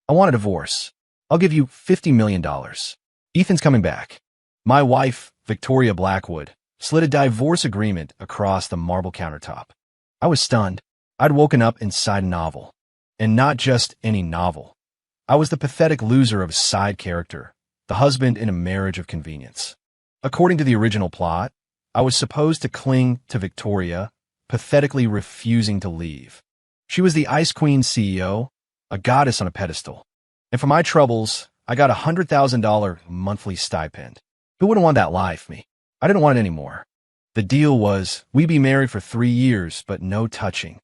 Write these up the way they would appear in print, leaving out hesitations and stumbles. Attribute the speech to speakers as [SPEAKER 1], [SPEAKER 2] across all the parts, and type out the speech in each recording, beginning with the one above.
[SPEAKER 1] I want a divorce. I'll give you $50 million. Ethan's coming back. My wife, Victoria Blackwood, slid a divorce agreement across the marble countertop. I was stunned. I'd woken up inside a novel. And not just any novel. I was the pathetic loser of a side character, the husband in a marriage of convenience. According to the original plot, I was supposed to cling to Victoria, pathetically refusing to leave. She was the Ice Queen CEO, a goddess on a pedestal. And for my troubles, I got a $100,000 monthly stipend. Who wouldn't want that life, me? I didn't want it anymore. The deal was, we'd be married for 3 years, but no touching.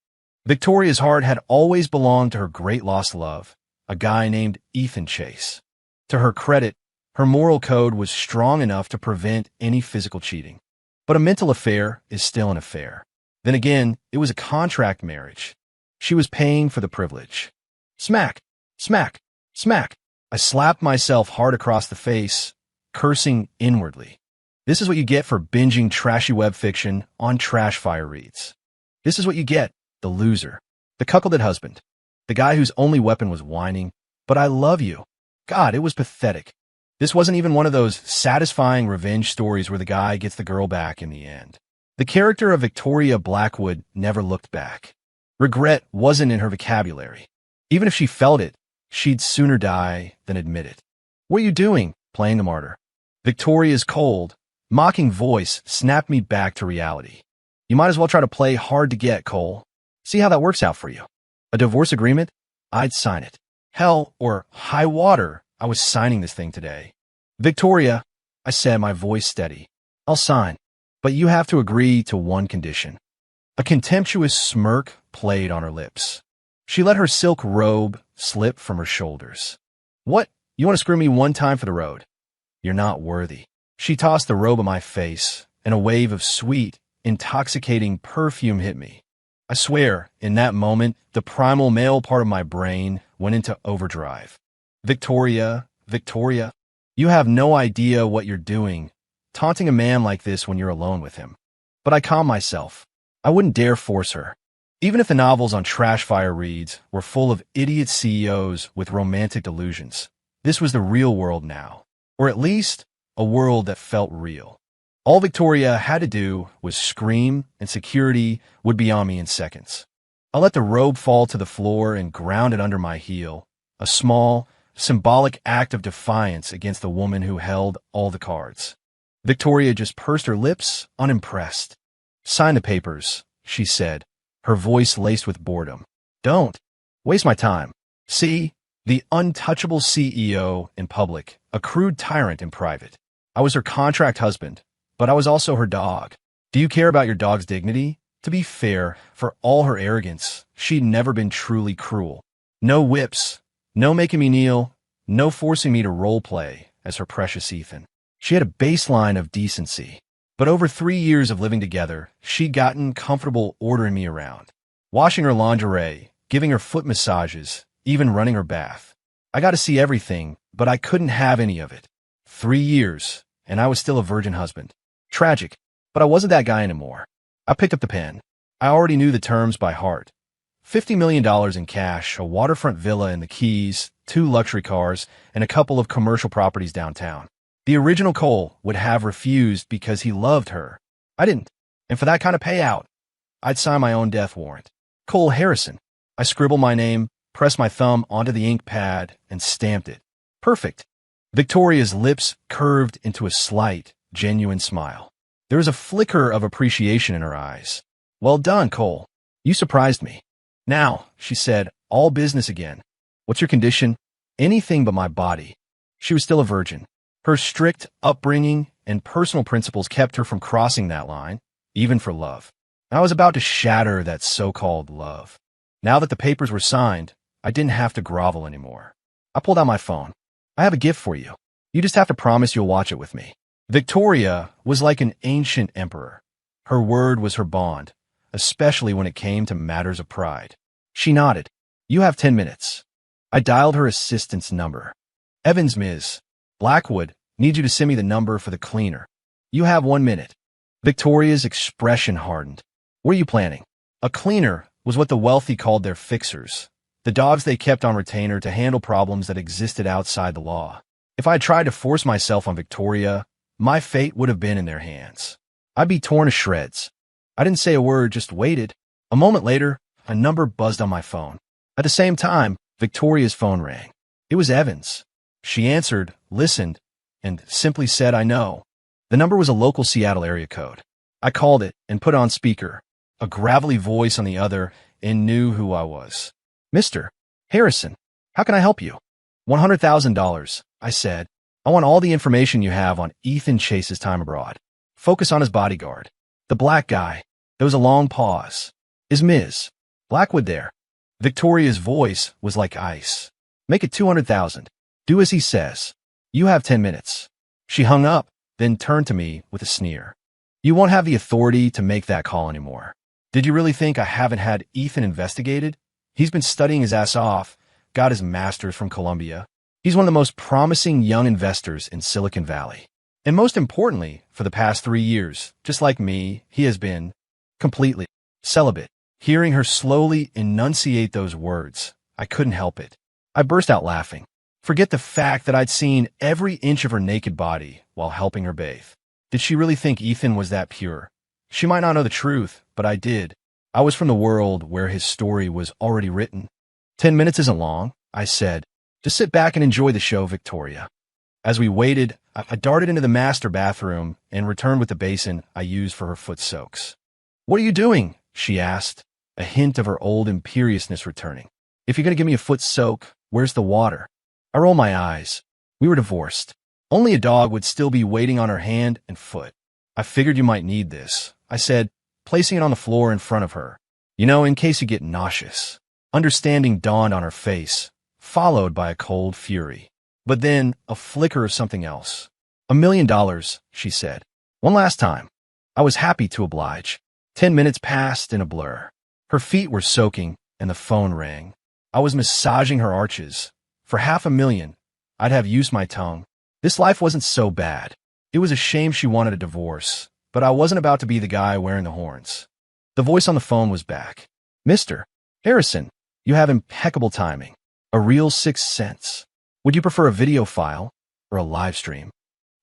[SPEAKER 1] Victoria's heart had always belonged to her great lost love, a guy named Ethan Chase. To her credit, her moral code was strong enough to prevent any physical cheating. But a mental affair is still an affair. Then again, it was a contract marriage. She was paying for the privilege. Smack, smack, smack. I slapped myself hard across the face, cursing inwardly. This is what you get for binging trashy web fiction on Trashfire Reads. This is what you get, the loser, the cuckolded husband, the guy whose only weapon was whining, but I love you. God, it was pathetic. This wasn't even one of those satisfying revenge stories where the guy gets the girl back in the end. The character of Victoria Blackwood never looked back. Regret wasn't in her vocabulary. Even if she felt it, she'd sooner die than admit it. What are you doing? Playing the martyr. Victoria's cold, mocking voice snapped me back to reality. You might as well try to play hard to get, Cole. See how that works out for you. A divorce agreement? I'd sign it. Hell or high water, I was signing this thing today. Victoria, I said, my voice steady. I'll sign, but you have to agree to one condition. A contemptuous smirk played on her lips. She let her silk robe slip from her shoulders. What? You want to screw me one time for the road? You're not worthy. She tossed the robe at my face, and a wave of sweet, intoxicating perfume hit me. I swear, in that moment, the primal male part of my brain went into overdrive. Victoria, Victoria, you have no idea what you're doing, taunting a man like this when you're alone with him. But I calmed myself. I wouldn't dare force her. Even if the novels on Trashfire Reads were full of idiot CEOs with romantic delusions, this was the real world now. Or at least, a world that felt real. All Victoria had to do was scream, and security would be on me in seconds. I let the robe fall to the floor and ground it under my heel, a small, symbolic act of defiance against the woman who held all the cards. Victoria just pursed her lips, unimpressed. Sign the papers, she said, her voice laced with boredom. Don't waste my time. See, the untouchable CEO in public, a crude tyrant in private. I was her contract husband, but I was also her dog. Do you care about your dog's dignity? To be fair, for all her arrogance, she'd never been truly cruel. No whips, no making me kneel, no forcing me to role-play as her precious Ethan. She had a baseline of decency. But over 3 years of living together, she'd gotten comfortable ordering me around. Washing her lingerie, giving her foot massages, even running her bath. I got to see everything, but I couldn't have any of it. 3 years, and I was still a virgin husband. Tragic, but I wasn't that guy anymore. I picked up the pen. I already knew the terms by heart. $50 million in cash, a waterfront villa in the Keys, 2 luxury cars, and a couple of commercial properties downtown. The original Cole would have refused because he loved her. I didn't. And for that kind of payout, I'd sign my own death warrant. Cole Harrison. I scribbled my name, pressed my thumb onto the ink pad, and stamped it. Perfect. Victoria's lips curved into a slight, genuine smile. There was a flicker of appreciation in her eyes. Well done, Cole. You surprised me. Now, she said, all business again. What's your condition? Anything but my body. She was still a virgin. Her strict upbringing and personal principles kept her from crossing that line, even for love. I was about to shatter that so-called love. Now that the papers were signed, I didn't have to grovel anymore. I pulled out my phone. I have a gift for you. You just have to promise you'll watch it with me. Victoria was like an ancient emperor. Her word was her bond, especially when it came to matters of pride. She nodded. You have 10 minutes. I dialed her assistant's number. Evans, Ms. Blackwood, need you to send me the number for the cleaner. You have 1 minute. Victoria's expression hardened. What are you planning? A cleaner was what the wealthy called their fixers, The dogs they kept on retainer to handle problems that existed outside the law. If I had tried to force myself on Victoria, my fate would have been in their hands. I'd be torn to shreds. I didn't say a word, just waited. A moment later, a number buzzed on my phone. At the same time, Victoria's phone rang. It was Evans. She answered, listened, and simply said, I know. The number was a local Seattle area code. I called it and put on speaker. A gravelly voice on the other and knew who I was. Mr. Harrison, how can I help you? $100,000, I said. I want all the information you have on Ethan Chase's time abroad. Focus on his bodyguard. The black guy. There was a long pause. Is Ms. Blackwood there? Victoria's voice was like ice. Make it 200,000. Do as he says. You have 10 minutes. She hung up, then turned to me with a sneer. You won't have the authority to make that call anymore. Did you really think I haven't had Ethan investigated? He's been studying his ass off, got his master's from Columbia. He's one of the most promising young investors in Silicon Valley. And most importantly, for the past 3 years, just like me, he has been completely celibate. Hearing her slowly enunciate those words, I couldn't help it. I burst out laughing. Forget the fact that I'd seen every inch of her naked body while helping her bathe. Did she really think Ethan was that pure? She might not know the truth, but I did. I was from the world where his story was already written. 10 minutes isn't long, I said. Just sit back and enjoy the show, Victoria. As we waited, I darted into the master bathroom and returned with the basin I used for her foot soaks. What are you doing? She asked, a hint of her old imperiousness returning. If you're going to give me a foot soak, where's the water? I rolled my eyes. We were divorced. Only a dog would still be waiting on her hand and foot. I figured you might need this, I said, placing it on the floor in front of her. You know, in case you get nauseous. Understanding dawned on her face, followed by a cold fury. But then, a flicker of something else. $1 million, she said. One last time. I was happy to oblige. 10 minutes passed in a blur. Her feet were soaking, and the phone rang. I was massaging her arches. For $500,000, I'd have used my tongue. This life wasn't so bad. It was a shame she wanted a divorce, but I wasn't about to be the guy wearing the horns. The voice on the phone was back. Mr. Harrison, you have impeccable timing. A real sixth sense. Would you prefer a video file or a live stream?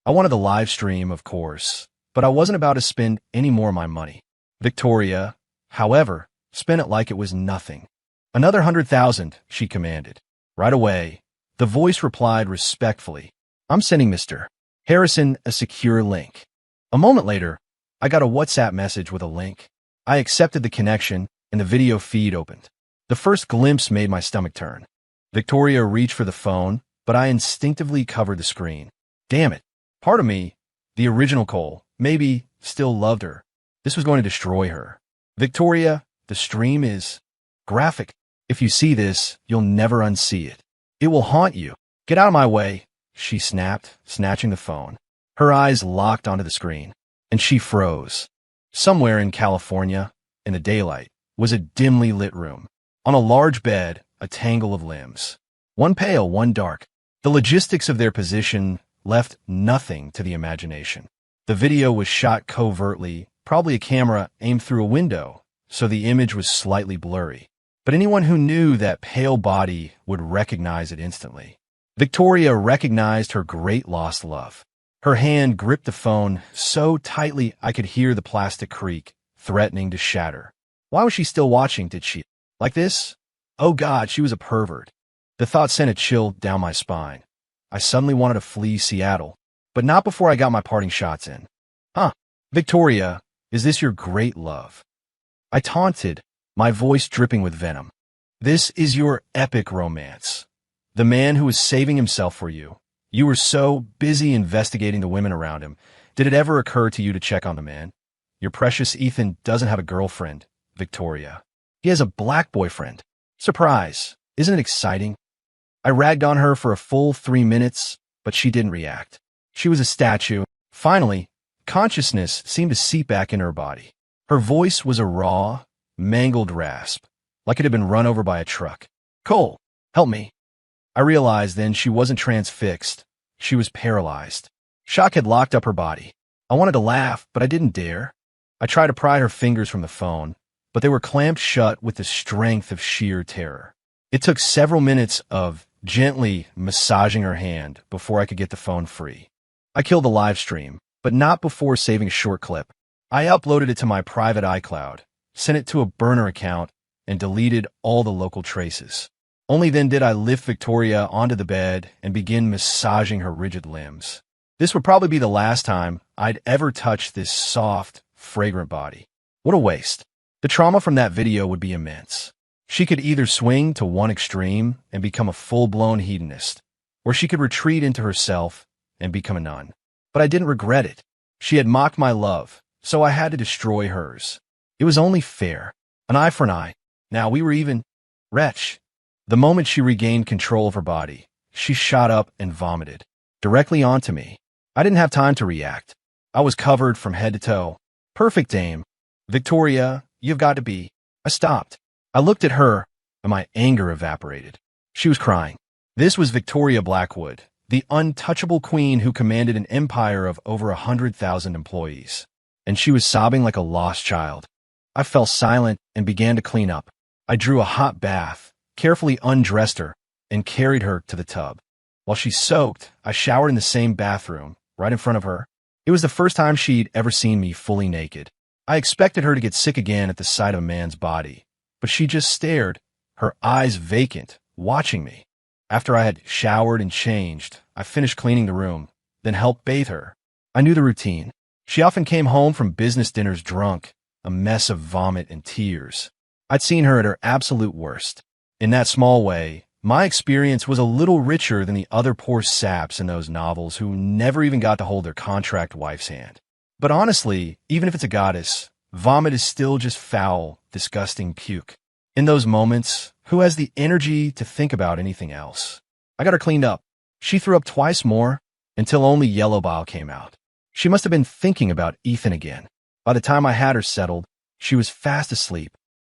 [SPEAKER 1] I wanted the live stream, of course, but I wasn't about to spend any more of my money. Victoria, however, spent it like it was nothing. Another 100,000, she commanded. Right away, the voice replied respectfully. I'm sending Mr. Harrison a secure link. A moment later, I got a WhatsApp message with a link. I accepted the connection, and the video feed opened. The first glimpse made my stomach turn. Victoria reached for the phone, but I instinctively covered the screen. Damn it. Part of me, the original Cole, maybe still loved her. This was going to destroy her. Victoria, the stream is graphic. If you see this, you'll never unsee it. It will haunt you. Get out of my way, she snapped, snatching the phone. Her eyes locked onto the screen, and she froze. Somewhere in California, in the daylight, was a dimly lit room. On a large bed, a tangle of limbs. One pale, one dark. The logistics of their position left nothing to the imagination. The video was shot covertly, probably a camera aimed through a window, so the image was slightly blurry. But anyone who knew that pale body would recognize it instantly. Victoria recognized her great lost love. Her hand gripped the phone so tightly I could hear the plastic creak, threatening to shatter. Why was she still watching, did she? Like this? Oh God, she was a pervert. The thought sent a chill down my spine. I suddenly wanted to flee Seattle, but not before I got my parting shots in. Huh. Victoria, is this your great love? I taunted, my voice dripping with venom. This is your epic romance. The man who was saving himself for you. You were so busy investigating the women around him. Did it ever occur to you to check on the man? Your precious Ethan doesn't have a girlfriend, Victoria. He has a black boyfriend. Surprise. Isn't it exciting? I ragged on her for a full 3 minutes, but she didn't react. She was a statue. Finally, consciousness seemed to seep back into her body. Her voice was a raw, mangled rasp, like it had been run over by a truck. Cole, help me. I realized then she wasn't transfixed. She was paralyzed. Shock had locked up her body. I wanted to laugh, but I didn't dare. I tried to pry her fingers from the phone, but they were clamped shut with the strength of sheer terror. It took several minutes of gently massaging her hand before I could get the phone free. I killed the live stream, but not before saving a short clip. I uploaded it to my private iCloud, sent it to a burner account, and deleted all the local traces. Only then did I lift Victoria onto the bed and begin massaging her rigid limbs. This would probably be the last time I'd ever touch this soft, fragrant body. What a waste. The trauma from that video would be immense. She could either swing to one extreme and become a full-blown hedonist, or she could retreat into herself and become a nun. But I didn't regret it. She had mocked my love, so I had to destroy hers. It was only fair. An eye for an eye. Now we were even. Wretch. The moment she regained control of her body, she shot up and vomited directly onto me. I didn't have time to react. I was covered from head to toe. Perfect aim. Victoria, you've got to be. I stopped. I looked at her, and my anger evaporated. She was crying. This was Victoria Blackwood, the untouchable queen who commanded an empire of over 100,000 employees. And she was sobbing like a lost child. I fell silent and began to clean up. I drew a hot bath, carefully undressed her, and carried her to the tub. While she soaked, I showered in the same bathroom, right in front of her. It was the first time she'd ever seen me fully naked. I expected her to get sick again at the sight of a man's body, but she just stared, her eyes vacant, watching me. After I had showered and changed, I finished cleaning the room, then helped bathe her. I knew the routine. She often came home from business dinners drunk, a mess of vomit and tears. I'd seen her at her absolute worst. In that small way, my experience was a little richer than the other poor saps in those novels who never even got to hold their contract wife's hand. But honestly, even if it's a goddess, vomit is still just foul, disgusting puke. In those moments, who has the energy to think about anything else? I got her cleaned up. She threw up twice more, until only yellow bile came out. She must have been thinking about Ethan again. By the time I had her settled, she was fast asleep.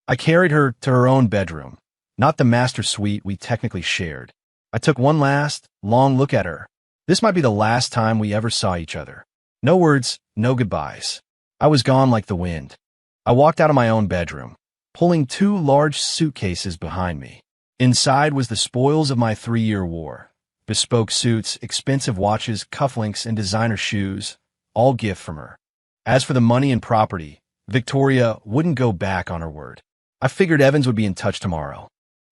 [SPEAKER 1] I carried her to her own bedroom, not the master suite we technically shared. I took one last, long look at her. This might be the last time we ever saw each other. No words, no goodbyes. I was gone like the wind. I walked out of my own bedroom, pulling 2 large suitcases behind me. Inside was the spoils of my 3-year war. Bespoke suits, expensive watches, cufflinks, and designer shoes, all gift from her. As for the money and property, Victoria wouldn't go back on her word. I figured Evans would be in touch tomorrow.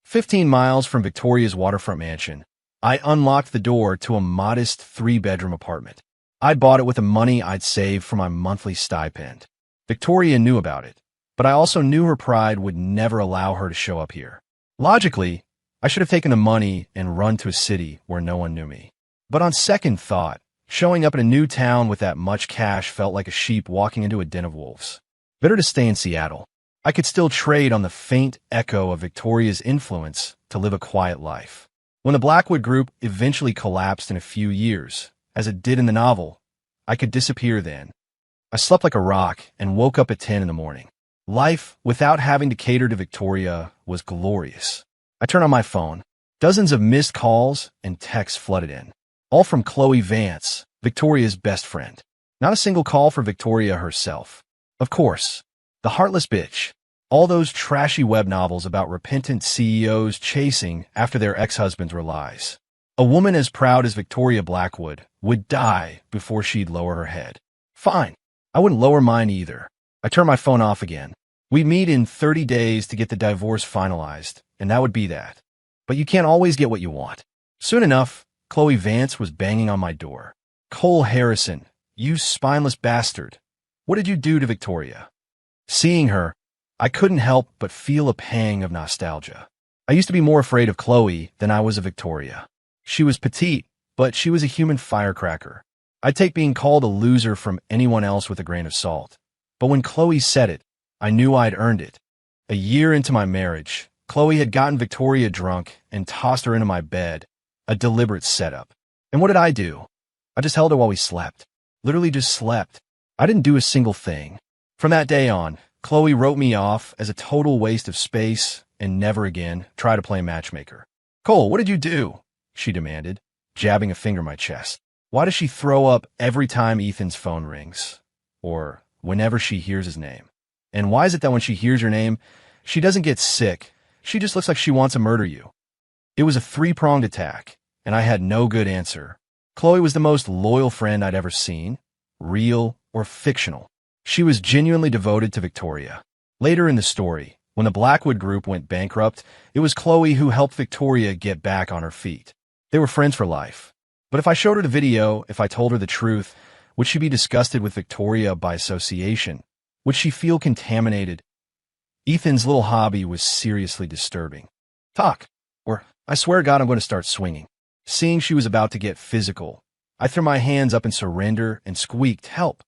[SPEAKER 1] 15 miles from Victoria's waterfront mansion, I unlocked the door to a modest 3-bedroom apartment. I'd bought it with the money I'd saved from my monthly stipend. Victoria knew about it, but I also knew her pride would never allow her to show up here. Logically, I should have taken the money and run to a city where no one knew me. But on second thought, showing up in a new town with that much cash felt like a sheep walking into a den of wolves. Better to stay in Seattle. I could still trade on the faint echo of Victoria's influence to live a quiet life. When the Blackwood Group eventually collapsed in a few years, as it did in the novel, I could disappear then. I slept like a rock and woke up at 10 in the morning. Life, without having to cater to Victoria, was glorious. I turned on my phone. Dozens of missed calls and texts flooded in. All from Chloe Vance, Victoria's best friend. Not a single call for Victoria herself. Of course, the heartless bitch. All those trashy web novels about repentant CEOs chasing after their ex-husbands were lies. A woman as proud as Victoria Blackwood would die before she'd lower her head. Fine. I wouldn't lower mine either. I turned my phone off again. We'd meet in 30 days to get the divorce finalized, and that would be that. But you can't always get what you want. Soon enough, Chloe Vance was banging on my door. Cole Harrison, you spineless bastard. What did you do to Victoria? Seeing her, I couldn't help but feel a pang of nostalgia. I used to be more afraid of Chloe than I was of Victoria. She was petite, but she was a human firecracker. I'd take being called a loser from anyone else with a grain of salt. But when Chloe said it, I knew I'd earned it. A year into my marriage, Chloe had gotten Victoria drunk and tossed her into my bed, a deliberate setup. And what did I do? I just held her while we slept. Literally just slept. I didn't do a single thing. From that day on, Chloe wrote me off as a total waste of space and never again try to play matchmaker. Cole, what did you do? She demanded, jabbing a finger in my chest. Why does she throw up every time Ethan's phone rings? Or whenever she hears his name? And why is it that when she hears your name, she doesn't get sick, She just looks like she wants to murder you. It was a three-pronged attack, and I had no good answer. Chloe was the most loyal friend I'd ever seen, real or fictional. She was genuinely devoted to Victoria. Later in the story, when the Blackwood Group went bankrupt, it was Chloe who helped Victoria get back on her feet. They were friends for life. But if I showed her the video, if I told her the truth, would she be disgusted with Victoria by association? Would she feel contaminated? Ethan's little hobby was seriously disturbing. Talk, or I swear to God I'm going to start swinging. Seeing she was about to get physical, I threw my hands up in surrender and squeaked, "Help."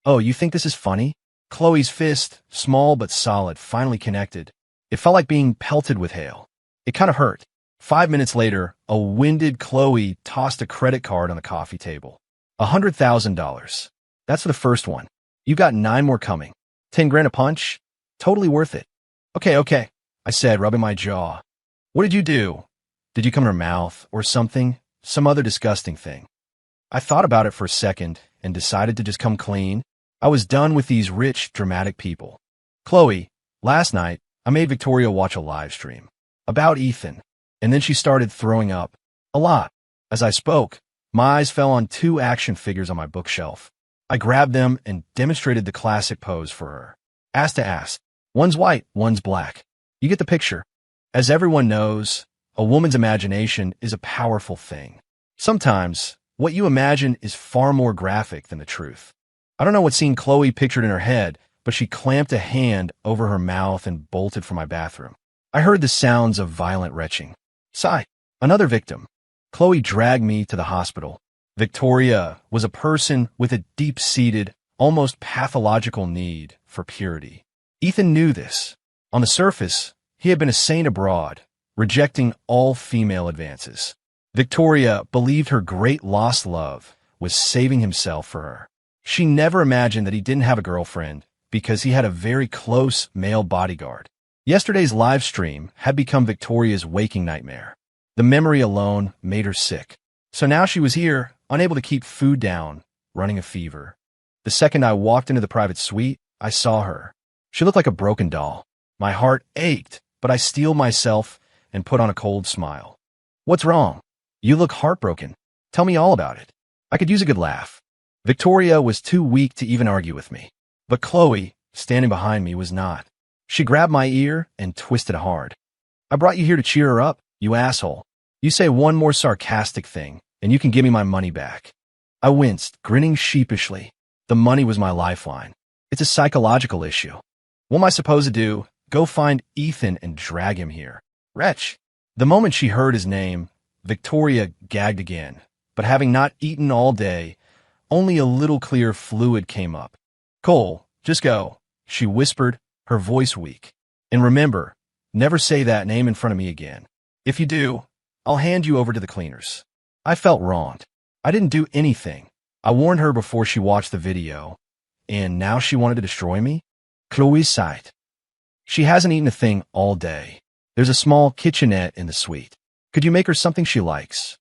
[SPEAKER 1] "Oh, you think this is funny?" Chloe's fist, small but solid, finally connected. It felt like being pelted with hail. It kind of hurt. 5 minutes later, a winded Chloe tossed a credit card on the coffee table. $100,000. That's for the first one. You got 9 more coming. 10 grand a punch? Totally worth it. Okay, I said, rubbing my jaw. What did you do? Did you come in her mouth or something? Some other disgusting thing? I thought about it for a second and decided to just come clean. I was done with these rich, dramatic people. Chloe, last night, I made Victoria watch a live stream about Ethan, and then she started throwing up. A lot. As I spoke, my eyes fell on 2 action figures on my bookshelf. I grabbed them and demonstrated the classic pose for her. Ass to ass. One's white, one's black. You get the picture. As everyone knows, a woman's imagination is a powerful thing. Sometimes, what you imagine is far more graphic than the truth. I don't know what scene Chloe pictured in her head, but she clamped a hand over her mouth and bolted for my bathroom. I heard the sounds of violent retching. Sigh. Another victim. Chloe dragged me to the hospital. Victoria was a person with a deep-seated, almost pathological need for purity. Ethan knew this. On the surface, he had been a saint abroad, rejecting all female advances. Victoria believed her great lost love was saving himself for her. She never imagined that he didn't have a girlfriend because he had a very close male bodyguard. Yesterday's live stream had become Victoria's waking nightmare. The memory alone made her sick. So now she was here, unable to keep food down, running a fever. The second I walked into the private suite, I saw her. She looked like a broken doll. My heart ached, but I steeled myself and put on a cold smile. What's wrong? You look heartbroken. Tell me all about it. I could use a good laugh. Victoria was too weak to even argue with me. But Chloe, standing behind me, was not. She grabbed my ear and twisted hard. I brought you here to cheer her up, you asshole. You say one more sarcastic thing, and you can give me my money back. I winced, grinning sheepishly. The money was my lifeline. It's a psychological issue. What am I supposed to do? Go find Ethan and drag him here. Wretch. The moment she heard his name, Victoria gagged again. But having not eaten all day, only a little clear fluid came up. Cole, just go, she whispered, her voice weak. And remember, never say that name in front of me again. If you do, I'll hand you over to the cleaners. I felt wronged. I didn't do anything. I warned her before she watched the video, and now she wanted to destroy me? Chloe sighed. She hasn't eaten a thing all day. There's a small kitchenette in the suite. Could you make her something she likes?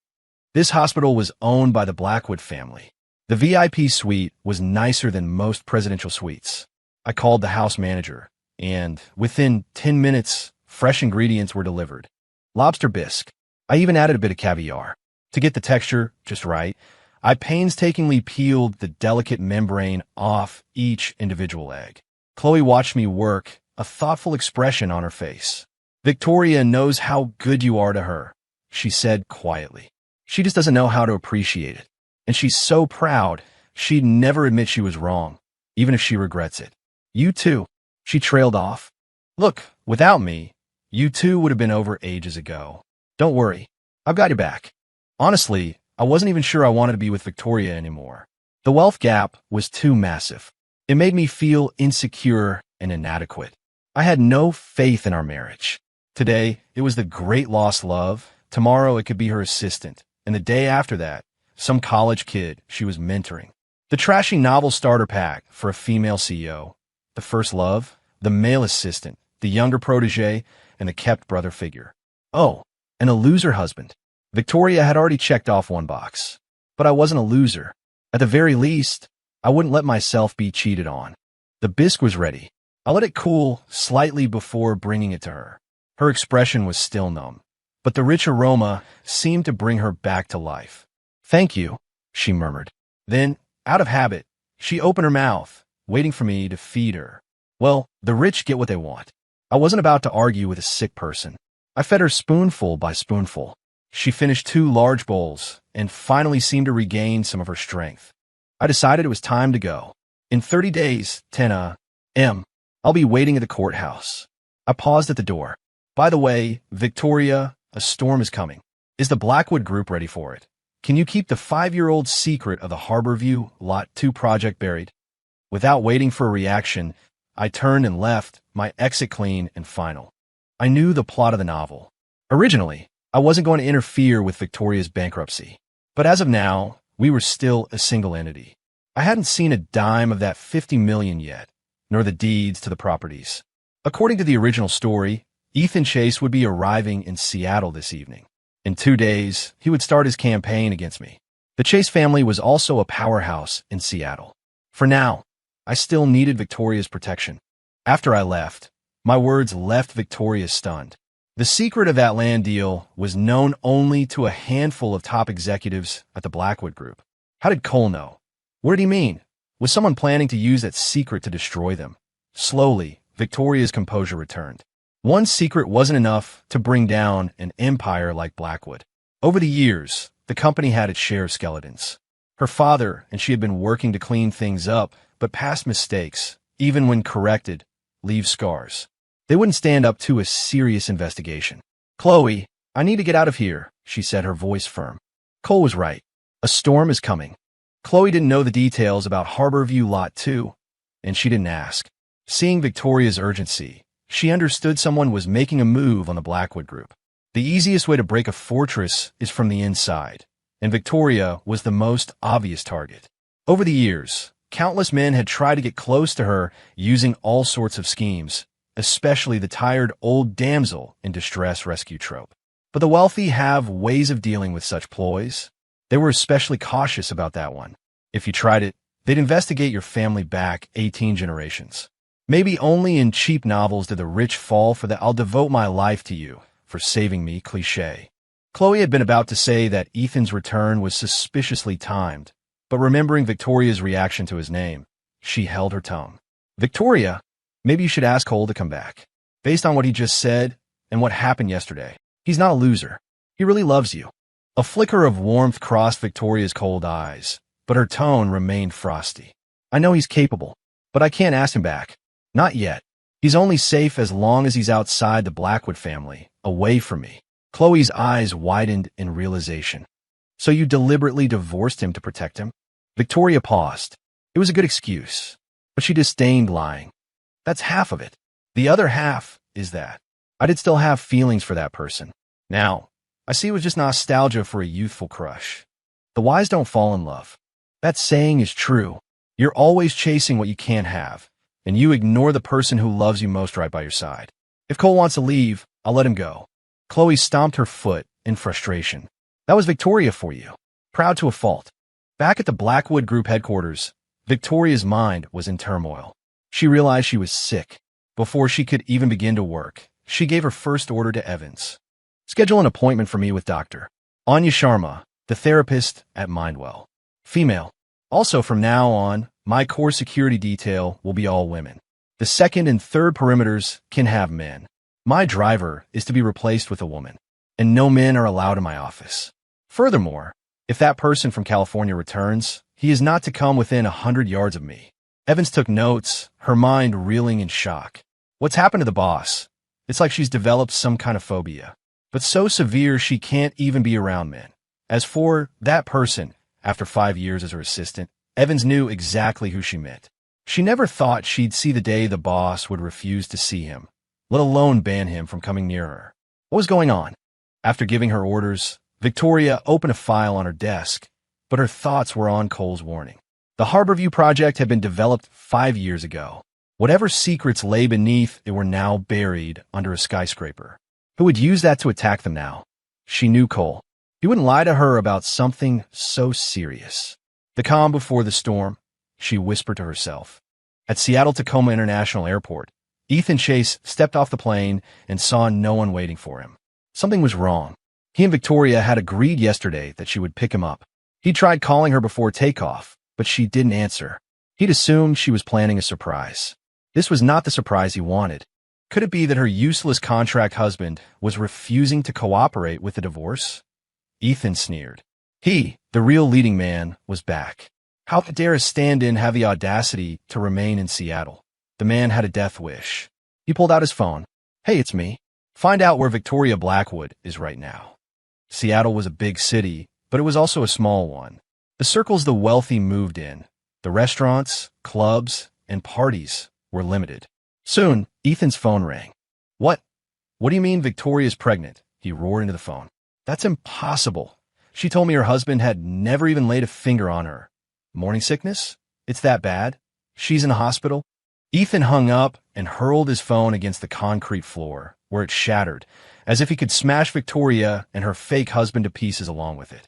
[SPEAKER 1] This hospital was owned by the Blackwood family. The VIP suite was nicer than most presidential suites. I called the house manager, and within 10 minutes, fresh ingredients were delivered. Lobster bisque. I even added a bit of caviar. To get the texture just right, I painstakingly peeled the delicate membrane off each individual egg. Chloe watched me work, a thoughtful expression on her face. Victoria knows how good you are to her, she said quietly. She just doesn't know how to appreciate it. And she's so proud, she'd never admit she was wrong, even if she regrets it. You too. She trailed off. Look, without me, you two would have been over ages ago. Don't worry. I've got your back. Honestly, I wasn't even sure I wanted to be with Victoria anymore. The wealth gap was too massive. It made me feel insecure and inadequate. I had no faith in our marriage. Today, it was the great lost love. Tomorrow, it could be her assistant. And the day after that, some college kid she was mentoring. The trashy novel starter pack for a female CEO. The first love, the male assistant, the younger protege, and the kept brother figure. Oh, and a loser husband. Victoria had already checked off one box. But I wasn't a loser. At the very least, I wouldn't let myself be cheated on. The bisque was ready. I let it cool slightly before bringing it to her. Her expression was still numb, but the rich aroma seemed to bring her back to life. "Thank you," she murmured. Then, out of habit, she opened her mouth, waiting for me to feed her. Well, the rich get what they want. I wasn't about to argue with a sick person. I fed her spoonful by spoonful. She finished 2 large bowls and finally seemed to regain some of her strength. I decided it was time to go. In 30 days, 10 a.m., I'll be waiting at the courthouse. I paused at the door. By the way, Victoria, a storm is coming. Is the Blackwood Group ready for it? Can you keep the 5-year-old secret of the Harborview Lot 2 project buried? Without waiting for a reaction, I turned and left, my exit clean and final. I knew the plot of the novel. Originally, I wasn't going to interfere with Victoria's bankruptcy. But as of now, we were still a single entity. I hadn't seen a dime of that $50 million yet, nor the deeds to the properties. According to the original story, Ethan Chase would be arriving in Seattle this evening. In 2 days, he would start his campaign against me. The Chase family was also a powerhouse in Seattle. For now, I still needed Victoria's protection. After I left, my words left Victoria stunned. The secret of that land deal was known only to a handful of top executives at the Blackwood Group. How did Cole know? What did he mean? Was someone planning to use that secret to destroy them? Slowly, Victoria's composure returned. One secret wasn't enough to bring down an empire like Blackwood. Over the years, the company had its share of skeletons. Her father and she had been working to clean things up, but past mistakes, even when corrected, leave scars. They wouldn't stand up to a serious investigation. "Chloe, I need to get out of here," she said, her voice firm. Cole was right. A storm is coming. Chloe didn't know the details about Harborview Lot 2, and she didn't ask. Seeing Victoria's urgency, she understood someone was making a move on the Blackwood Group. The easiest way to break a fortress is from the inside, and Victoria was the most obvious target. Over the years, countless men had tried to get close to her using all sorts of schemes, especially the tired old damsel in distress rescue trope. But the wealthy have ways of dealing with such ploys. They were especially cautious about that one. If you tried it, they'd investigate your family back 18 generations. Maybe only in cheap novels did the rich fall for the "I'll devote my life to you for saving me" cliché. Chloe had been about to say that Ethan's return was suspiciously timed, but remembering Victoria's reaction to his name, she held her tongue. "Victoria, maybe you should ask Cole to come back. Based on what he just said and what happened yesterday, he's not a loser. He really loves you." A flicker of warmth crossed Victoria's cold eyes, but her tone remained frosty. "I know he's capable, but I can't ask him back. Not yet. He's only safe as long as he's outside the Blackwood family, away from me." Chloe's eyes widened in realization. "So you deliberately divorced him to protect him?" Victoria paused. It was a good excuse, but she disdained lying. "That's half of it. The other half is that I did still have feelings for that person. Now, I see it was just nostalgia for a youthful crush. The wise don't fall in love. That saying is true. You're always chasing what you can't have, and you ignore the person who loves you most right by your side. If Cole wants to leave, I'll let him go." Chloe stomped her foot in frustration. That was Victoria for you. Proud to a fault. Back at the Blackwood Group headquarters, Victoria's mind was in turmoil. She realized she was sick. Before she could even begin to work, she gave her first order to Evans. "Schedule an appointment for me with Dr. Anya Sharma, the therapist at Mindwell. Female. Also from now on, my core security detail will be all women. The second and third perimeters can have men. My driver is to be replaced with a woman, and no men are allowed in my office. Furthermore, if that person from California returns, he is not to come within 100 yards of me." Evans took notes, her mind reeling in shock. What's happened to the boss? It's like she's developed some kind of phobia, but so severe she can't even be around men. As for that person, after 5 years as her assistant, Evans knew exactly who she meant. She never thought she'd see the day the boss would refuse to see him, let alone ban him from coming near her. What was going on? After giving her orders, Victoria opened a file on her desk, but her thoughts were on Cole's warning. The Harborview project had been developed 5 years ago. Whatever secrets lay beneath it were now buried under a skyscraper. Who would use that to attack them now? She knew Cole. He wouldn't lie to her about something so serious. The calm before the storm, she whispered to herself. At Seattle-Tacoma International Airport, Ethan Chase stepped off the plane and saw no one waiting for him. Something was wrong. He and Victoria had agreed yesterday that she would pick him up. He tried calling her before takeoff, but she didn't answer. He'd assumed she was planning a surprise. This was not the surprise he wanted. Could it be that her useless contract husband was refusing to cooperate with the divorce? Ethan sneered. He, the real leading man, was back. How could dare a stand-in have the audacity to remain in Seattle? The man had a death wish. He pulled out his phone. Hey, it's me. Find out where Victoria Blackwood is right now. Seattle was a big city, but it was also a small one. The circles the wealthy moved in, the restaurants, clubs, and parties were limited. Soon, Ethan's phone rang. What? What do you mean Victoria's pregnant? He roared into the phone. That's impossible. She told me her husband had never even laid a finger on her. Morning sickness? It's that bad? She's in the hospital? Ethan hung up and hurled his phone against the concrete floor, where it shattered, as if he could smash Victoria and her fake husband to pieces along with it.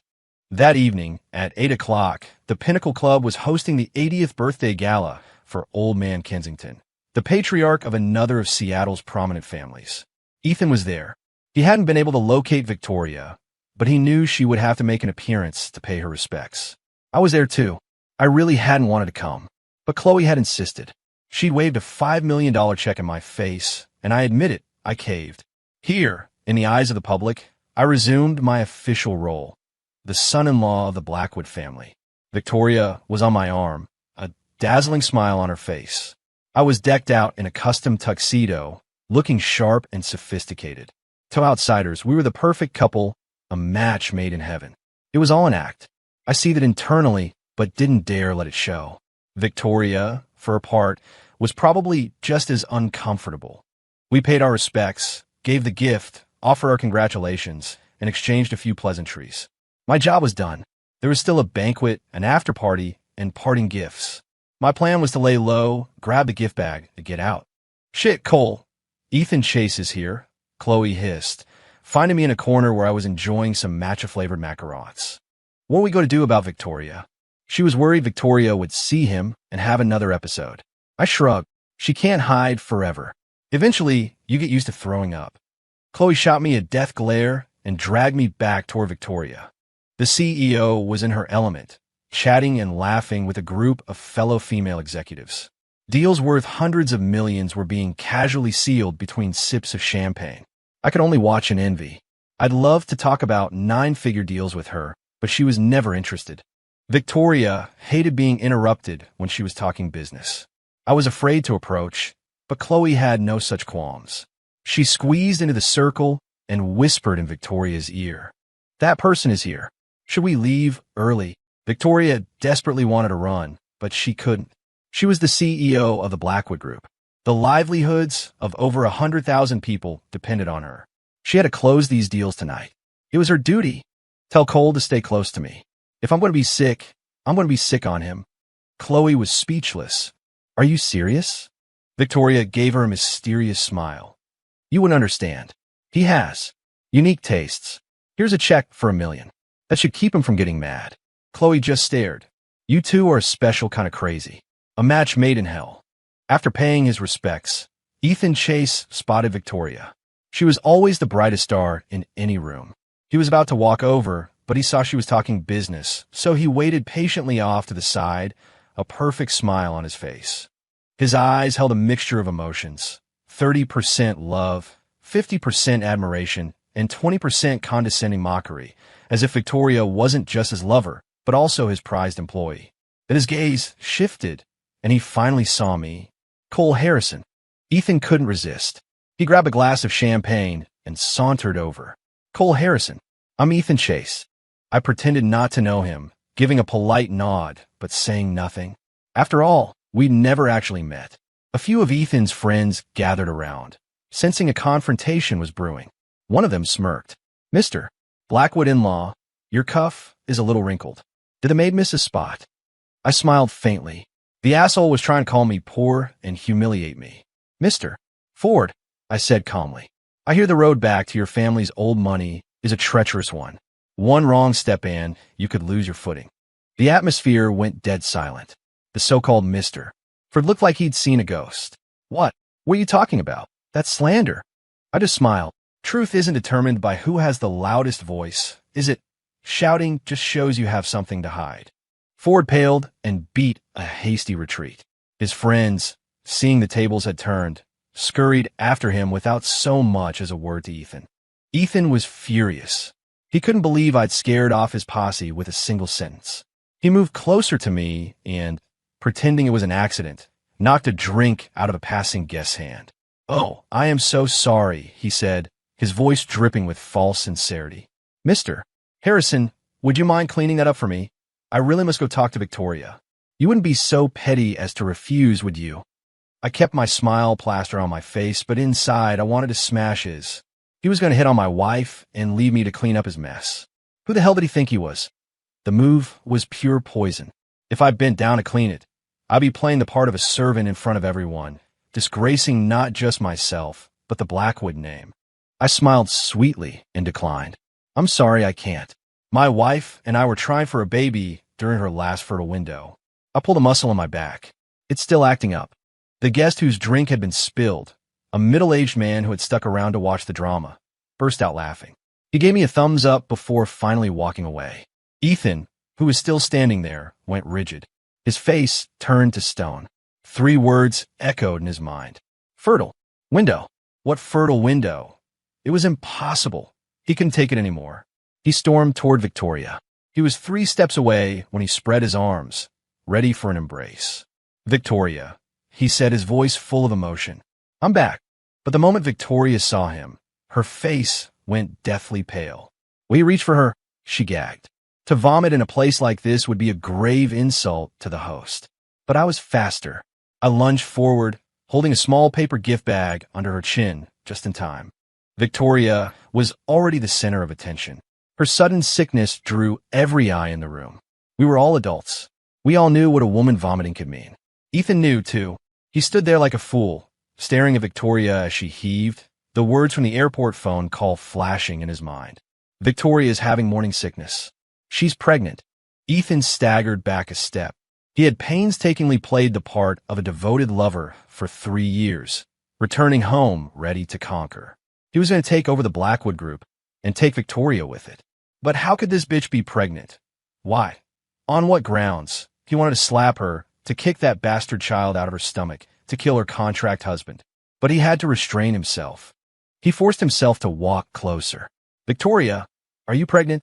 [SPEAKER 1] That evening, at 8 o'clock, the Pinnacle Club was hosting the 80th birthday gala for Old Man Kensington, the patriarch of another of Seattle's prominent families. Ethan was there. He hadn't been able to locate Victoria, but he knew she would have to make an appearance to pay her respects. I was there too. I really hadn't wanted to come, but Chloe had insisted. She'd waved a $5 million check in my face, and I admit it, I caved. Here, in the eyes of the public, I resumed my official role, the son-in-law of the Blackwood family. Victoria was on my arm, a dazzling smile on her face. I was decked out in a custom tuxedo, looking sharp and sophisticated. To outsiders, we were the perfect couple, a match made in heaven. It was all an act. I seethed internally, but didn't dare let it show. Victoria, for her part, was probably just as uncomfortable. We paid our respects, gave the gift, offered our congratulations, and exchanged a few pleasantries. My job was done. There was still a banquet, an after-party, and parting gifts. My plan was to lay low, grab the gift bag, and get out. Shit, Cole. Ethan Chase is here, Chloe hissed, finding me in a corner where I was enjoying some matcha-flavored macarons. What were we going to do about Victoria? She was worried Victoria would see him and have another episode. I shrugged. She can't hide forever. Eventually, you get used to throwing up. Chloe shot me a death glare and dragged me back toward Victoria. The CEO was in her element, chatting and laughing with a group of fellow female executives. Deals worth hundreds of millions were being casually sealed between sips of champagne. I could only watch and envy. I'd love to talk about nine-figure deals with her, but she was never interested. Victoria hated being interrupted when she was talking business. I was afraid to approach, but Chloe had no such qualms. She squeezed into the circle and whispered in Victoria's ear. That person is here. Should we leave early? Victoria desperately wanted to run, but she couldn't. She was the CEO of the Blackwood Group. The livelihoods of over 100,000 people depended on her. She had to close these deals tonight. It was her duty. Tell Cole to stay close to me. If I'm going to be sick, I'm going to be sick on him. Chloe was speechless. Are you serious? Victoria gave her a mysterious smile. You wouldn't understand. He has unique tastes. Here's a check for $1 million. That should keep him from getting mad. Chloe just stared. You two are a special kind of crazy. A match made in hell. After paying his respects, Ethan Chase spotted Victoria. She was always the brightest star in any room. He was about to walk over, but he saw she was talking business, so he waited patiently off to the side, a perfect smile on his face. His eyes held a mixture of emotions, 30% love, 50% admiration, and 20% condescending mockery, as if Victoria wasn't just his lover, but also his prized employee. Then his gaze shifted, and he finally saw me. Cole Harrison. Ethan couldn't resist. He grabbed a glass of champagne and sauntered over. Cole Harrison. I'm Ethan Chase. I pretended not to know him, giving a polite nod, but saying nothing. After all, we'd never actually met. A few of Ethan's friends gathered around, sensing a confrontation was brewing. One of them smirked. Mr. Blackwood in-law, your cuff is a little wrinkled. Did the maid miss a spot? I smiled faintly. The asshole was trying to call me poor and humiliate me. Mr. Ford, I said calmly. I hear the road back to your family's old money is a treacherous one. One wrong step and you could lose your footing. The atmosphere went dead silent. The so-called Mr. Ford looked like he'd seen a ghost. What? What are you talking about? That's slander. I just smiled. Truth isn't determined by who has the loudest voice, is it? Shouting just shows you have something to hide. Ford paled and beat a hasty retreat. His friends, seeing the tables had turned, scurried after him without so much as a word to Ethan. Ethan was furious. He couldn't believe I'd scared off his posse with a single sentence. He moved closer to me and, pretending it was an accident, knocked a drink out of a passing guest's hand. "Oh, I am so sorry," he said, his voice dripping with false sincerity. "Mr. Harrison, would you mind cleaning that up for me? I really must go talk to Victoria. You wouldn't be so petty as to refuse, would you?" I kept my smile plaster on my face, but inside I wanted to smash his. He was going to hit on my wife and leave me to clean up his mess. Who the hell did he think he was? The move was pure poison. If I bent down to clean it, I'd be playing the part of a servant in front of everyone, disgracing not just myself, but the Blackwood name. I smiled sweetly and declined. "I'm sorry, I can't. My wife and I were trying for a baby during her last fertile window." I pulled a muscle in my back. It's still acting up. The guest whose drink had been spilled, a middle-aged man who had stuck around to watch the drama, burst out laughing. He gave me a thumbs up before finally walking away. Ethan, who was still standing there, went rigid. His face turned to stone. 3 words echoed in his mind. Fertile. Window. What fertile window? It was impossible. He couldn't take it anymore. He stormed toward Victoria. He was 3 steps away when he spread his arms, ready for an embrace. "Victoria," he said, his voice full of emotion. "I'm back." But the moment Victoria saw him, her face went deathly pale. "Will you reach for her?" she gagged. To vomit in a place like this would be a grave insult to the host. But I was faster. I lunged forward, holding a small paper gift bag under her chin, just in time. Victoria was already the center of attention. Her sudden sickness drew every eye in the room. We were all adults. We all knew what a woman vomiting could mean. Ethan knew, too. He stood there like a fool, staring at Victoria as she heaved, the words from the airport phone call flashing in his mind. "Victoria's having morning sickness. She's pregnant." Ethan staggered back a step. He had painstakingly played the part of a devoted lover for 3 years, returning home ready to conquer. He was going to take over the Blackwood Group and take Victoria with it. But how could this bitch be pregnant? Why? On what grounds? He wanted to slap her, to kick that bastard child out of her stomach, to kill her contract husband. But he had to restrain himself. He forced himself to walk closer. "Victoria, are you pregnant?"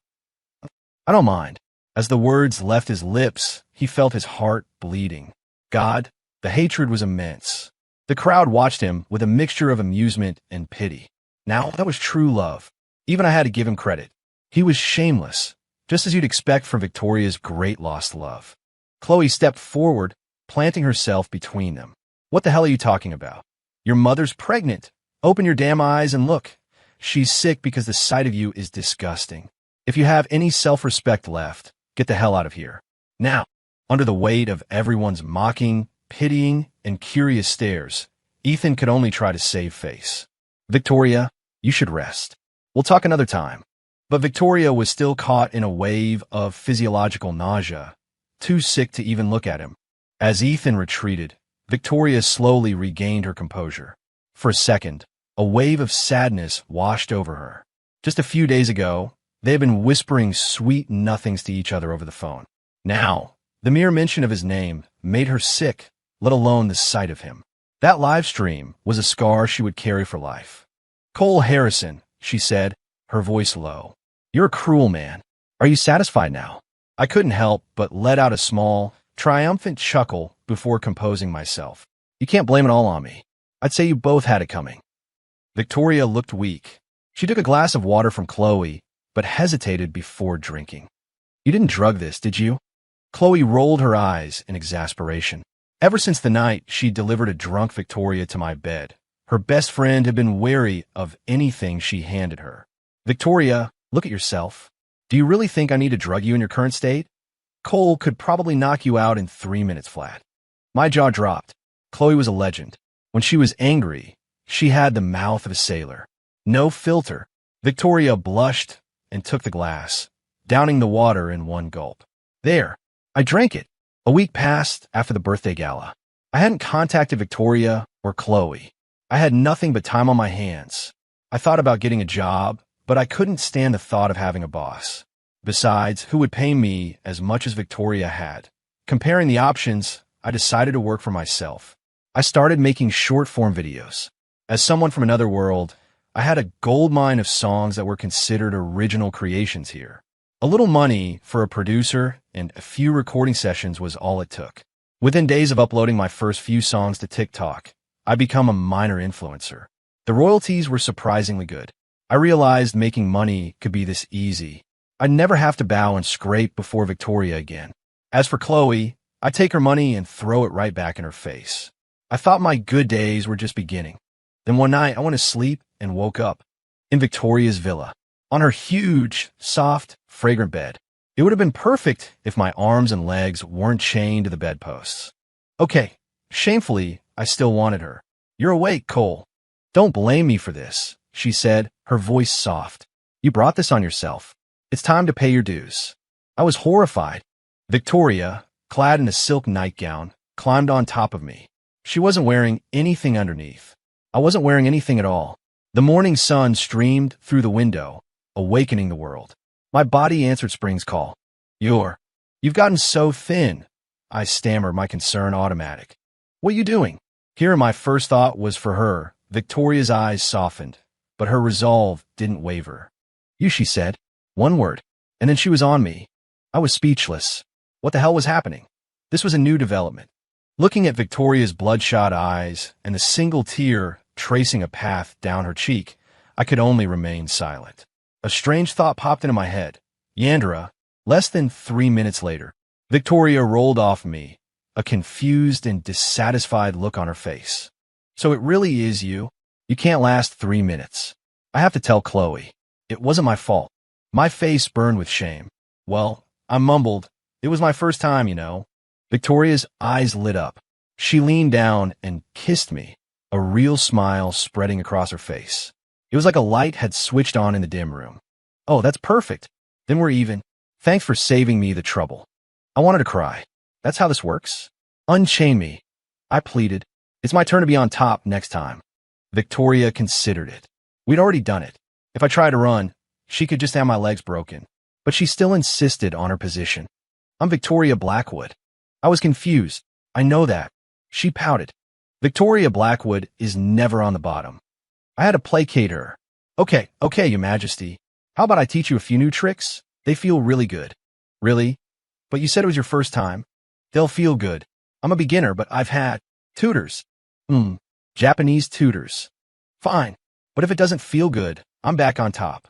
[SPEAKER 1] "I don't mind." As the words left his lips, he felt his heart bleeding. God, the hatred was immense. The crowd watched him with a mixture of amusement and pity. Now, that was true love. Even I had to give him credit. He was shameless, just as you'd expect from Victoria's great lost love. Chloe stepped forward, planting herself between them. "What the hell are you talking about? Your mother's pregnant. Open your damn eyes and look. She's sick because the sight of you is disgusting. If you have any self-respect left, get the hell out of here." Now, under the weight of everyone's mocking, pitying, and curious stares, Ethan could only try to save face. "Victoria, you should rest. We'll talk another time." But Victoria was still caught in a wave of physiological nausea, too sick to even look at him. As Ethan retreated, Victoria slowly regained her composure. For a second, a wave of sadness washed over her. Just a few days ago, they had been whispering sweet nothings to each other over the phone. Now, the mere mention of his name made her sick, let alone the sight of him. That live stream was a scar she would carry for life. "Cole Harrison," she said, her voice low. "You're a cruel man. Are you satisfied now?" I couldn't help but let out a small, triumphant chuckle before composing myself. "You can't blame it all on me. I'd say you both had it coming." Victoria looked weak. She took a glass of water from Chloe, but hesitated before drinking. "You didn't drug this, did you?" Chloe rolled her eyes in exasperation. Ever since the night she delivered a drunk Victoria to my bed, her best friend had been wary of anything she handed her. "Victoria, look at yourself. Do you really think I need to drug you in your current state? Cole could probably knock you out in 3 minutes flat." My jaw dropped. Chloe was a legend. When she was angry, she had the mouth of a sailor. No filter. Victoria blushed and took the glass, downing the water in one gulp. There, I drank it. A week passed after the birthday gala. I hadn't contacted Victoria or Chloe. I had nothing but time on my hands. I thought about getting a job, but I couldn't stand the thought of having a boss. Besides, who would pay me as much as Victoria had? Comparing the options, I decided to work for myself. I started making short-form videos. As someone from another world, I had a goldmine of songs that were considered original creations here. A little money for a producer and a few recording sessions was all it took. Within days of uploading my first few songs to TikTok, I became a minor influencer. The royalties were surprisingly good. I realized making money could be this easy. I'd never have to bow and scrape before Victoria again. As for Chloe, I'd take her money and throw it right back in her face. I thought my good days were just beginning. Then one night I went to sleep and woke up in Victoria's villa, on her huge, soft, fragrant bed. It would have been perfect if my arms and legs weren't chained to the bedposts. Okay, shamefully, I still wanted her. You're awake, Cole. Don't blame me for this, she said, her voice soft. You brought this on yourself. It's time to pay your dues. I was horrified. Victoria, clad in a silk nightgown, climbed on top of me. She wasn't wearing anything underneath. I wasn't wearing anything at all. The morning sun streamed through the window, awakening the world. My body answered Spring's call. You've gotten so thin. I stammered, my concern automatic. What are you doing? Here my first thought was for her. Victoria's eyes softened, but her resolve didn't waver. You, she said. One word. And then she was on me. I was speechless. What the hell was happening? This was a new development. Looking at Victoria's bloodshot eyes and the single tear tracing a path down her cheek, I could only remain silent. A strange thought popped into my head. Yandra. Less than 3 minutes later, Victoria rolled off me, a confused and dissatisfied look on her face. So it really is you? You can't last 3 minutes. I have to tell Chloe. It wasn't my fault. My face burned with shame. Well, I mumbled. It was my first time, you know. Victoria's eyes lit up. She leaned down and kissed me, a real smile spreading across her face. It was like a light had switched on in the dim room. Oh, that's perfect. Then we're even. Thanks for saving me the trouble. I wanted to cry. That's how this works. Unchain me. I pleaded. It's my turn to be on top next time. Victoria considered it. We'd already done it. If I tried to run, she could just have my legs broken. But she still insisted on her position. I'm Victoria Blackwood. I was confused. I know that. She pouted. Victoria Blackwood is never on the bottom. I had to placate her. Okay, Your Majesty. How about I teach you a few new tricks? They feel really good. Really? But you said it was your first time. They'll feel good. I'm a beginner, but I've had tutors. Japanese tutors. Fine. But if it doesn't feel good, I'm back on top.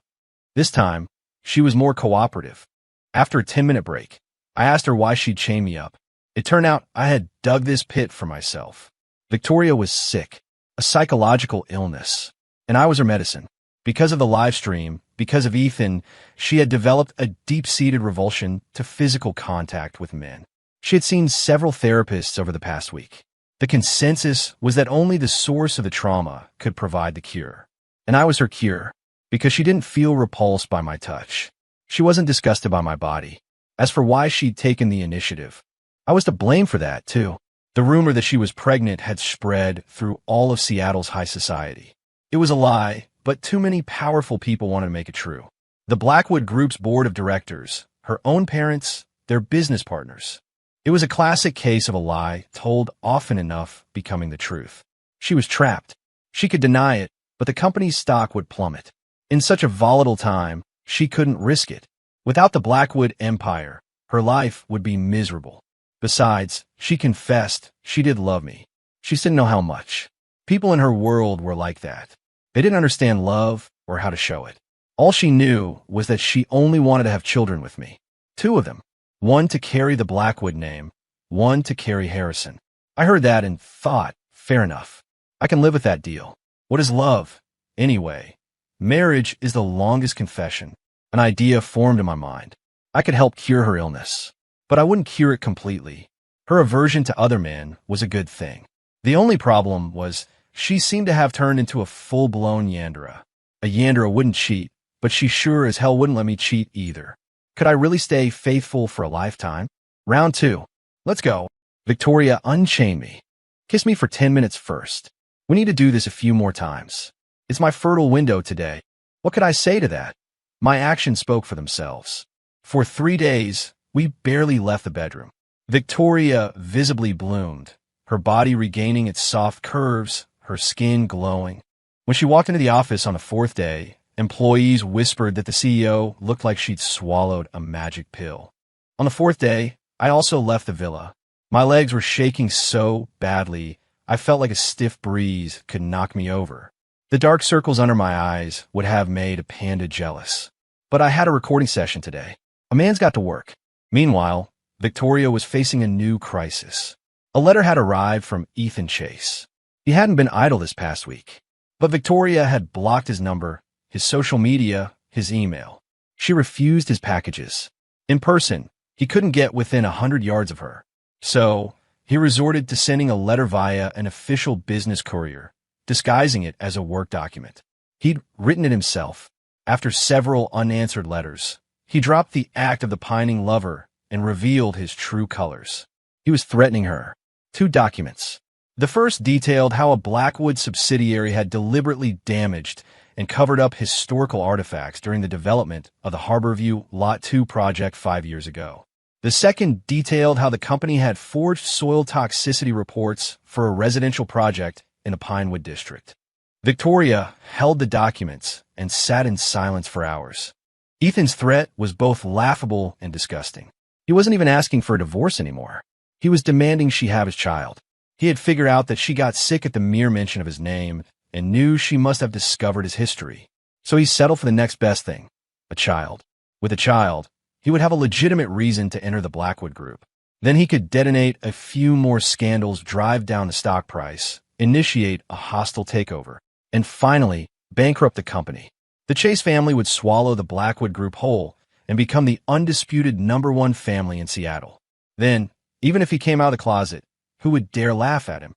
[SPEAKER 1] This time, she was more cooperative. After a 10-minute break, I asked her why she'd chain me up. It turned out I had dug this pit for myself. Victoria was sick, a psychological illness, and I was her medicine. Because of the live stream, because of Ethan, she had developed a deep-seated revulsion to physical contact with men. She had seen several therapists over the past week. The consensus was that only the source of the trauma could provide the cure. And I was her cure, because she didn't feel repulsed by my touch. She wasn't disgusted by my body. As for why she'd taken the initiative, I was to blame for that, too. The rumor that she was pregnant had spread through all of Seattle's high society. It was a lie, but too many powerful people wanted to make it true. The Blackwood Group's board of directors, her own parents, their business partners. It was a classic case of a lie told often enough becoming the truth. She was trapped. She could deny it, but the company's stock would plummet. In such a volatile time, she couldn't risk it. Without the Blackwood empire, her life would be miserable. Besides, she confessed she did love me. She just didn't know how much. People in her world were like that. They didn't understand love or how to show it. All she knew was that she only wanted to have children with me. 2 of them. One to carry the Blackwood name, one to carry Harrison. I heard that and thought, fair enough. I can live with that deal. What is love? Anyway, marriage is the longest confession. An idea formed in my mind. I could help cure her illness, but I wouldn't cure it completely. Her aversion to other men was a good thing. The only problem was she seemed to have turned into a full-blown Yandra. A Yandra wouldn't cheat, but she sure as hell wouldn't let me cheat either. Could I really stay faithful for a lifetime? Round 2. Let's go. Victoria unchained me. Kiss me for 10 minutes first. We need to do this a few more times. It's my fertile window today. What could I say to that? My actions spoke for themselves. For 3 days, we barely left the bedroom. Victoria visibly bloomed, her body regaining its soft curves, her skin glowing. When she walked into the office on the 4th day, employees whispered that the CEO looked like she'd swallowed a magic pill. On the 4th day, I also left the villa. My legs were shaking so badly, I felt like a stiff breeze could knock me over. The dark circles under my eyes would have made a panda jealous. But I had a recording session today. A man's got to work. Meanwhile, Victoria was facing a new crisis. A letter had arrived from Ethan Chase. He hadn't been idle this past week, but Victoria had blocked his number, his social media, his email. She refused his packages. In person, he couldn't get within 100 yards of her. So, he resorted to sending a letter via an official business courier, disguising it as a work document. He'd written it himself. After several unanswered letters, he dropped the act of the pining lover and revealed his true colors. He was threatening her. 2 documents. The first detailed how a Blackwood subsidiary had deliberately damaged and covered up historical artifacts during the development of the Harborview Lot 2 project 5 years ago. The second detailed how the company had forged soil toxicity reports for a residential project in a Pinewood district. Victoria held the documents and sat in silence for hours. Ethan's threat was both laughable and disgusting. He wasn't even asking for a divorce anymore. He was demanding she have his child. He had figured out that she got sick at the mere mention of his name and knew she must have discovered his history. So he settled for the next best thing, a child. With a child, he would have a legitimate reason to enter the Blackwood Group. Then he could detonate a few more scandals, drive down the stock price, initiate a hostile takeover, and finally bankrupt the company. The Chase family would swallow the Blackwood Group whole and become the undisputed #1 family in Seattle. Then, even if he came out of the closet, who would dare laugh at him?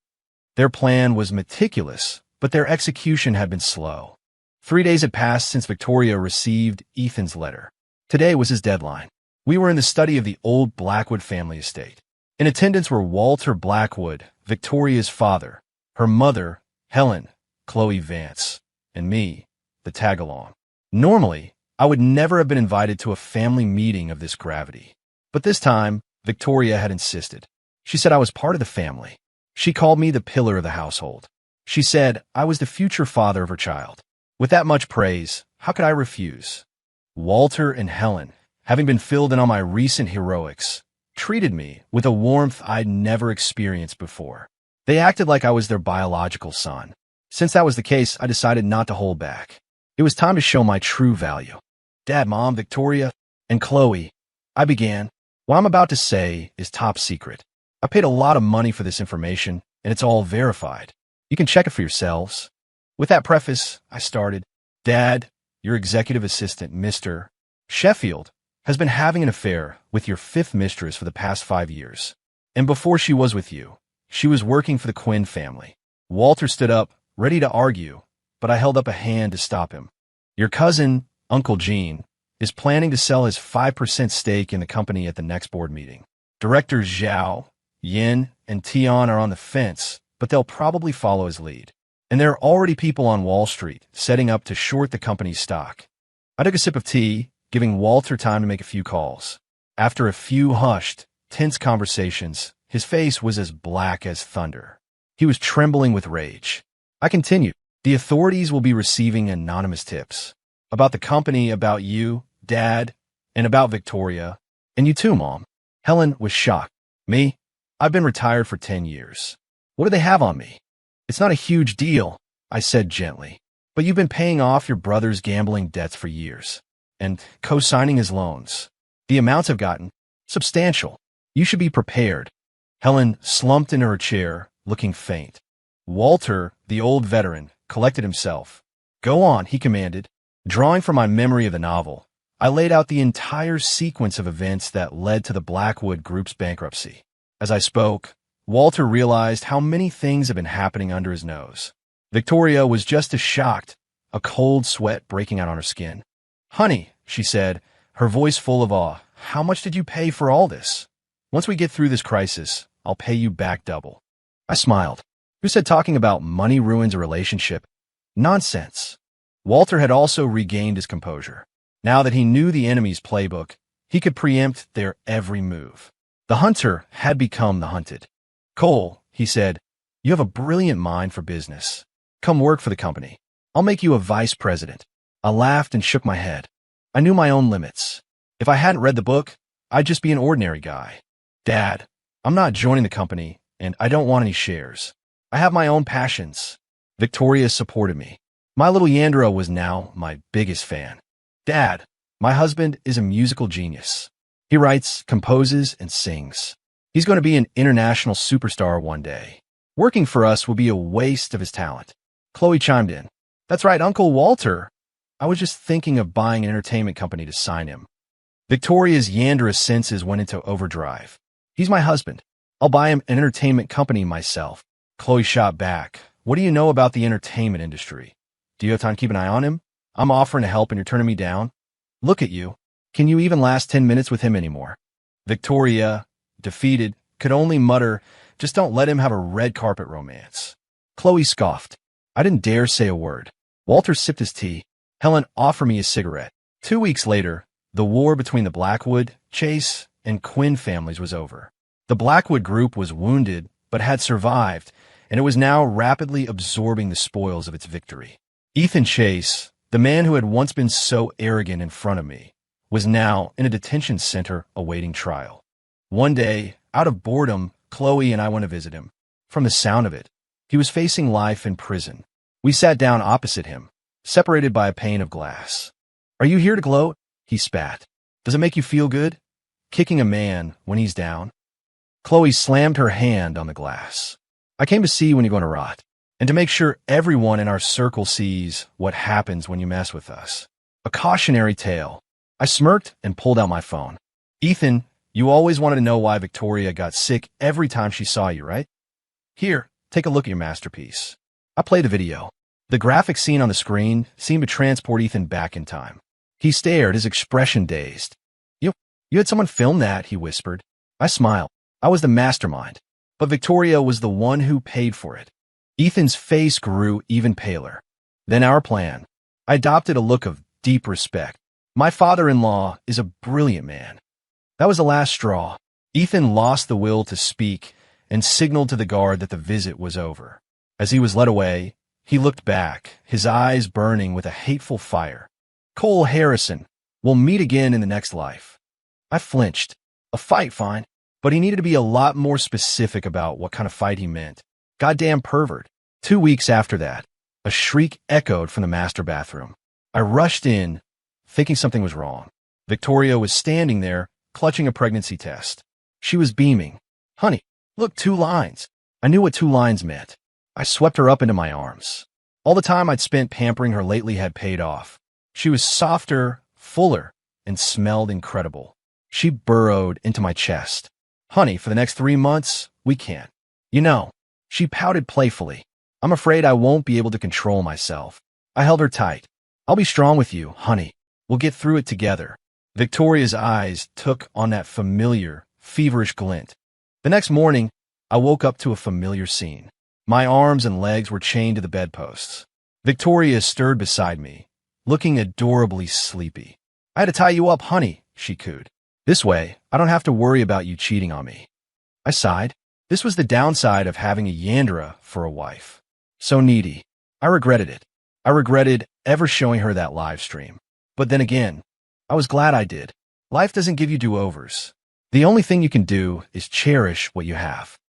[SPEAKER 1] Their plan was meticulous, but their execution had been slow. 3 days had passed since Victoria received Ethan's letter. Today was his deadline. We were in the study of the old Blackwood family estate. In attendance were Walter Blackwood, Victoria's father, her mother, Helen, Chloe Vance, and me, the tag-along. Normally, I would never have been invited to a family meeting of this gravity. But this time, Victoria had insisted. She said I was part of the family. She called me the pillar of the household. She said I was the future father of her child. With that much praise, how could I refuse? Walter and Helen, having been filled in on my recent heroics, treated me with a warmth I'd never experienced before. They acted like I was their biological son. Since that was the case, I decided not to hold back. It was time to show my true value. Dad, Mom, Victoria, and Chloe, I began. What I'm about to say is top secret. I paid a lot of money for this information, and it's all verified. You can check it for yourselves. With that preface, I started. Dad, your executive assistant, Mr. Sheffield, has been having an affair with your 5th mistress for the past 5 years. And before she was with you, she was working for the Quinn family. Walter stood up, ready to argue, but I held up a hand to stop him. Your cousin, Uncle Gene, is planning to sell his 5% stake in the company at the next board meeting. Directors Zhao, Yin, and Tian are on the fence, but they'll probably follow his lead. And there are already people on Wall Street setting up to short the company's stock. I took a sip of tea, giving Walter time to make a few calls. After a few hushed, tense conversations, his face was as black as thunder. He was trembling with rage. I continued. The authorities will be receiving anonymous tips. About the company, about you, Dad, and about Victoria. And you too, Mom. Helen was shocked. Me? I've been retired for 10 years. What do they have on me? It's not a huge deal, I said gently. But you've been paying off your brother's gambling debts for years. And co-signing his loans. The amounts have gotten substantial. You should be prepared. Helen slumped into her chair, looking faint. Walter, the old veteran, collected himself. Go on, he commanded. Drawing from my memory of the novel, I laid out the entire sequence of events that led to the Blackwood Group's bankruptcy. As I spoke, Walter realized how many things had been happening under his nose. Victoria was just as shocked, a cold sweat breaking out on her skin. Honey, she said, her voice full of awe, how much did you pay for all this? Once we get through this crisis, I'll pay you back double. I smiled. Who said talking about money ruins a relationship? Nonsense. Walter had also regained his composure. Now that he knew the enemy's playbook, he could preempt their every move. The hunter had become the hunted. Cole, he said, you have a brilliant mind for business. Come work for the company. I'll make you a vice president. I laughed and shook my head. I knew my own limits. If I hadn't read the book, I'd just be an ordinary guy. Dad, I'm not joining the company, and I don't want any shares. I have my own passions. Victoria supported me. My little Yandra was now my biggest fan. Dad, my husband is a musical genius. He writes, composes, and sings. He's going to be an international superstar one day. Working for us will be a waste of his talent. Chloe chimed in. That's right, Uncle Walter. I was just thinking of buying an entertainment company to sign him. Victoria's Yandra senses went into overdrive. He's my husband. I'll buy him an entertainment company myself. Chloe shot back. What do you know about the entertainment industry? Do you have time to keep an eye on him? I'm offering to help and you're turning me down? Look at you. Can you even last 10 minutes with him anymore? Victoria, defeated, could only mutter, just don't let him have a red carpet romance. Chloe scoffed. I didn't dare say a word. Walter sipped his tea. Helen offered me a cigarette. 2 weeks later, the war between the Blackwood, Chase, and Quinn families was over. The Blackwood group was wounded, but had survived, and it was now rapidly absorbing the spoils of its victory. Ethan Chase, the man who had once been so arrogant in front of me, was now in a detention center awaiting trial. One day, out of boredom, Chloe and I went to visit him. From the sound of it, he was facing life in prison. We sat down opposite him, separated by a pane of glass. Are you here to gloat? He spat. Does it make you feel good? Kicking a man when he's down? Chloe slammed her hand on the glass. I came to see when you're going to rot, and to make sure everyone in our circle sees what happens when you mess with us. A cautionary tale. I smirked and pulled out my phone. Ethan, you always wanted to know why Victoria got sick every time she saw you, right? Here, take a look at your masterpiece. I played the video. The graphic scene on the screen seemed to transport Ethan back in time. He stared, his expression dazed. You had someone film that, he whispered. I smiled. I was the mastermind, but Victoria was the one who paid for it. Ethan's face grew even paler. Then our plan. I adopted a look of deep respect. My father-in-law is a brilliant man. That was the last straw. Ethan lost the will to speak and signaled to the guard that the visit was over. As he was led away, he looked back, his eyes burning with a hateful fire. Cole Harrison, we'll meet again in the next life. I flinched. A fight, fine. But he needed to be a lot more specific about what kind of fight he meant. Goddamn pervert. 2 weeks after that, a shriek echoed from the master bathroom. I rushed in, thinking something was wrong. Victoria was standing there, clutching a pregnancy test. She was beaming. Honey, look, 2 lines. I knew what 2 lines meant. I swept her up into my arms. All the time I'd spent pampering her lately had paid off. She was softer, fuller, and smelled incredible. She burrowed into my chest. Honey, for the next 3 months, we can't. You know, she pouted playfully. I'm afraid I won't be able to control myself. I held her tight. I'll be strong with you, honey. We'll get through it together. Victoria's eyes took on that familiar, feverish glint. The next morning, I woke up to a familiar scene. My arms and legs were chained to the bedposts. Victoria stirred beside me, looking adorably sleepy. I had to tie you up, honey, she cooed. This way, I don't have to worry about you cheating on me. I sighed. This was the downside of having a Yandra for a wife. So needy. I regretted it. I regretted ever showing her that live stream. But then again, I was glad I did. Life doesn't give you do-overs. The only thing you can do is cherish what you have.